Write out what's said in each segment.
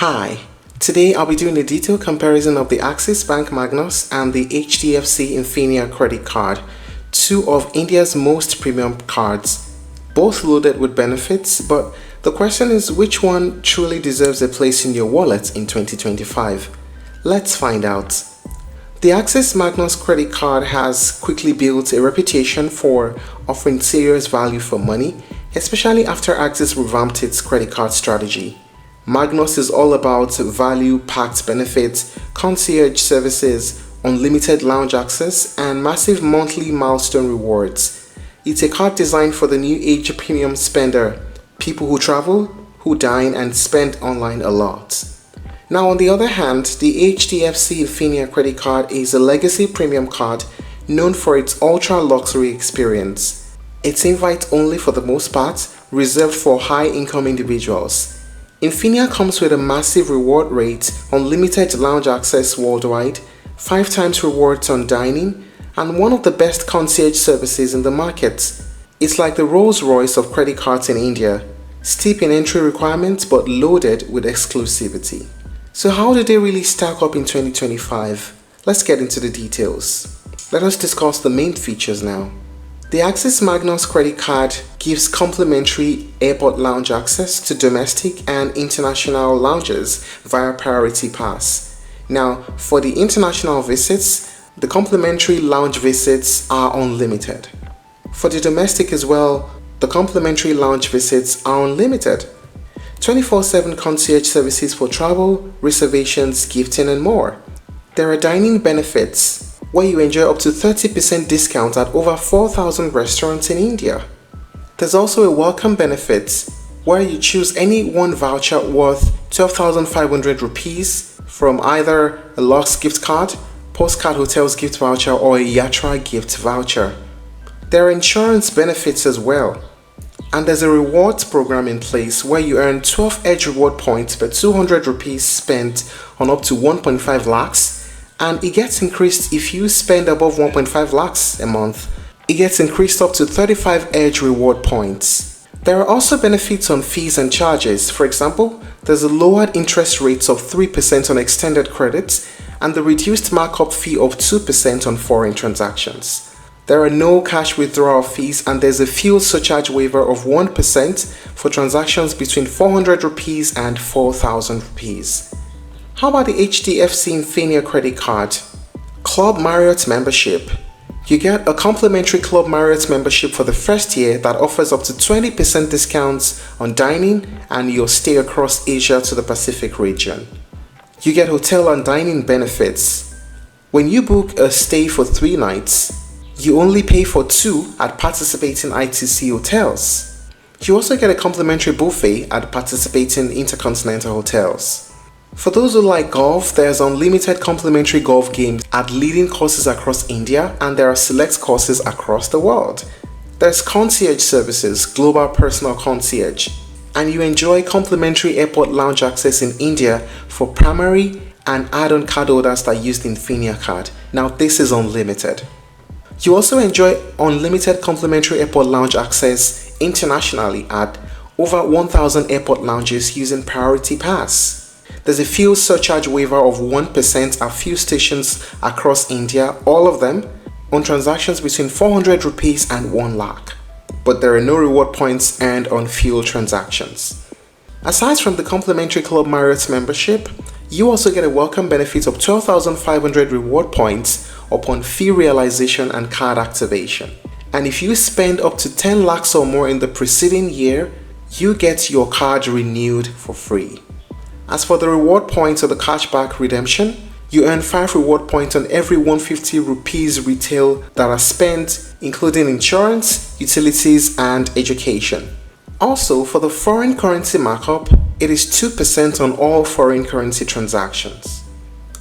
Hi, today I'll be doing a detailed comparison of the Axis Bank Magnus and the HDFC Infinia credit card, two of India's most premium cards, both loaded with benefits, but the question is which one truly deserves a place in your wallet in 2025? Let's find out. The Axis Magnus credit card has quickly built a reputation for offering serious value for money, especially after Axis revamped its credit card strategy. Magnus is all about value-packed benefits, concierge services, unlimited lounge access, and massive monthly milestone rewards. It's a card designed for the new age premium spender, people who travel, who dine, and spend online a lot. Now, on the other hand, the HDFC Infinia credit card is a legacy premium card known for its ultra-luxury experience. It's invite-only for the most part, reserved for high-income individuals. Infinia comes with a massive reward rate, unlimited lounge access worldwide, 5 times rewards on dining, and one of the best concierge services in the market. It's like the Rolls-Royce of credit cards in India, steep in entry requirements but loaded with exclusivity. So how do they really stack up in 2025? Let's get into the details. Let us discuss the main features now. The Axis Magnus credit card gives complimentary airport lounge access to domestic and international lounges via Priority Pass. Now, for the international visits, the complimentary lounge visits are unlimited. For the domestic as well, the complimentary lounge visits are unlimited. 24/7 concierge services for travel, reservations, gifting, and more. There are dining benefits where you enjoy up to 30% discount at over 4,000 restaurants in India. There's also a welcome benefit where you choose any one voucher worth 12,500 rupees from either a Lux gift card, Postcard Hotels gift voucher, or a Yatra gift voucher. There are insurance benefits as well. And there's a rewards program in place where you earn 12 Edge reward points per 200 rupees spent on up to 1.5 lakhs. And it gets increased if you spend above 1.5 lakhs a month. It gets increased up to 35 Edge reward points. There are also benefits on fees and charges. For example, there's a lowered interest rates of 3% on extended credits and the reduced markup fee of 2% on foreign transactions. There are no cash withdrawal fees and there's a fuel surcharge waiver of 1% for transactions between 400 rupees and 4,000 rupees. How about the HDFC Infinia credit card? Club Marriott membership. You get a complimentary Club Marriott membership for the first year that offers up to 20% discounts on dining and your stay across Asia to the Pacific region. You get hotel and dining benefits. When you book a stay for 3 nights, you only pay for 2 at participating ITC hotels. You also get a complimentary buffet at participating intercontinental hotels. For those who like golf, there's unlimited complimentary golf games at leading courses across India, and there are select courses across the world. There's concierge services, global personal concierge, and you enjoy complimentary airport lounge access in India for primary and add-on card holders that use the Infinia card. Now this is unlimited. You also enjoy unlimited complimentary airport lounge access internationally at over 1,000 airport lounges using Priority Pass. There's a fuel surcharge waiver of 1% at fuel stations across India, all of them on transactions between 400 rupees and 1 lakh. But there are no reward points earned on fuel transactions. Aside from the complimentary Club Marriott membership, you also get a welcome benefit of 12,500 reward points upon fee realization and card activation. And if you spend up to 10 lakhs or more in the preceding year, you get your card renewed for free. As for the reward points or the cashback redemption, you earn 5 reward points on every 150 rupees retail that are spent, including insurance, utilities, and education. Also, for the foreign currency markup, it is 2% on all foreign currency transactions.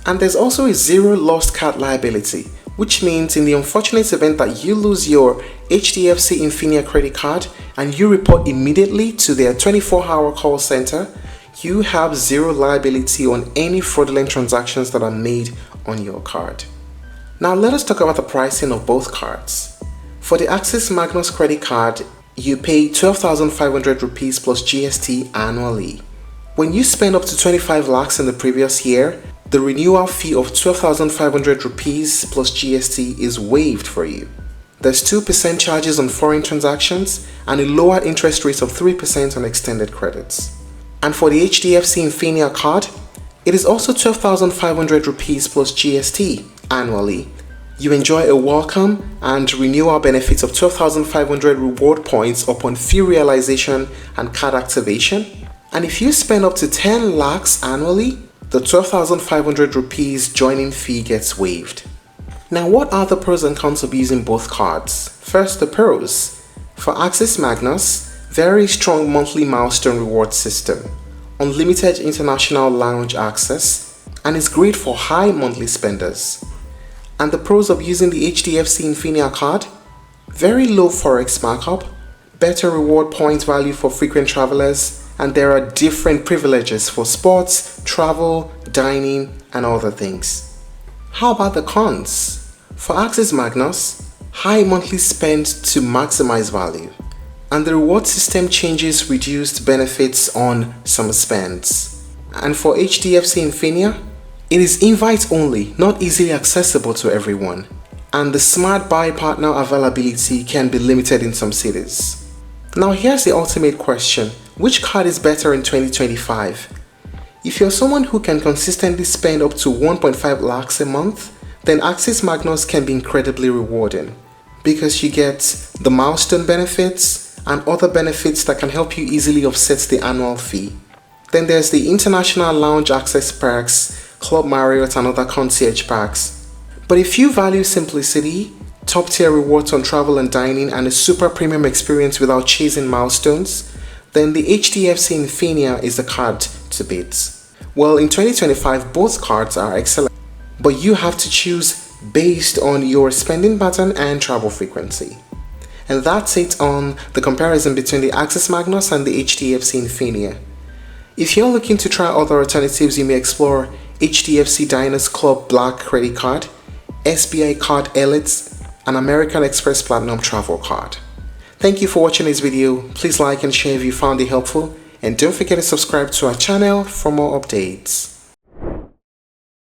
And there's also a zero lost card liability, which means in the unfortunate event that you lose your HDFC Infinia credit card and you report immediately to their 24-hour call center, you have zero liability on any fraudulent transactions that are made on your card. Now let us talk about the pricing of both cards. For the Axis Magnus credit card, you pay 12,500 rupees plus GST annually. When you spend up to 25 lakhs in the previous year, the renewal fee of 12,500 rupees plus GST is waived for you. There's 2% charges on foreign transactions and a lower interest rate of 3% on extended credits. And for the HDFC Infinia card, it is also 12,500 rupees plus GST annually. You enjoy a welcome and renewal benefits of 12,500 reward points upon fee realization and card activation. And if you spend up to 10 lakhs annually, the 12,500 rupees joining fee gets waived. Now, what are the pros and cons of using both cards? First, the pros. For Axis Magnus, very strong monthly milestone reward system, unlimited international lounge access, and is great for high monthly spenders. And the pros of using the HDFC Infinia card? Very low forex markup, better reward point value for frequent travelers, and there are different privileges for sports, travel, dining, and other things. How about the cons? For Axis Magnus, high monthly spend to maximize value, and the reward system changes reduced benefits on some spends. And for HDFC Infinia, it is invite only, not easily accessible to everyone, and the smart buy partner availability can be limited in some cities. Now here's the ultimate question: which card is better in 2025? If you're someone who can consistently spend up to 1.5 lakhs a month, then Axis Magnus can be incredibly rewarding because you get the milestone benefits and other benefits that can help you easily offset the annual fee. Then there's the international lounge access perks, Club Marriott and other concierge packs. But if you value simplicity, top tier rewards on travel and dining, and a super premium experience without chasing milestones, then the HDFC Infinia is the card to beat. Well, in 2025, both cards are excellent, but you have to choose based on your spending pattern and travel frequency. And that's it on the comparison between the Axis Magnus and the HDFC Infinia. If you're looking to try other alternatives, you may explore HDFC Diners Club Black Credit Card, SBI Card Elites, and American Express Platinum Travel Card. Thank you for watching this video. Please like and share if you found it helpful, and don't forget to subscribe to our channel for more updates.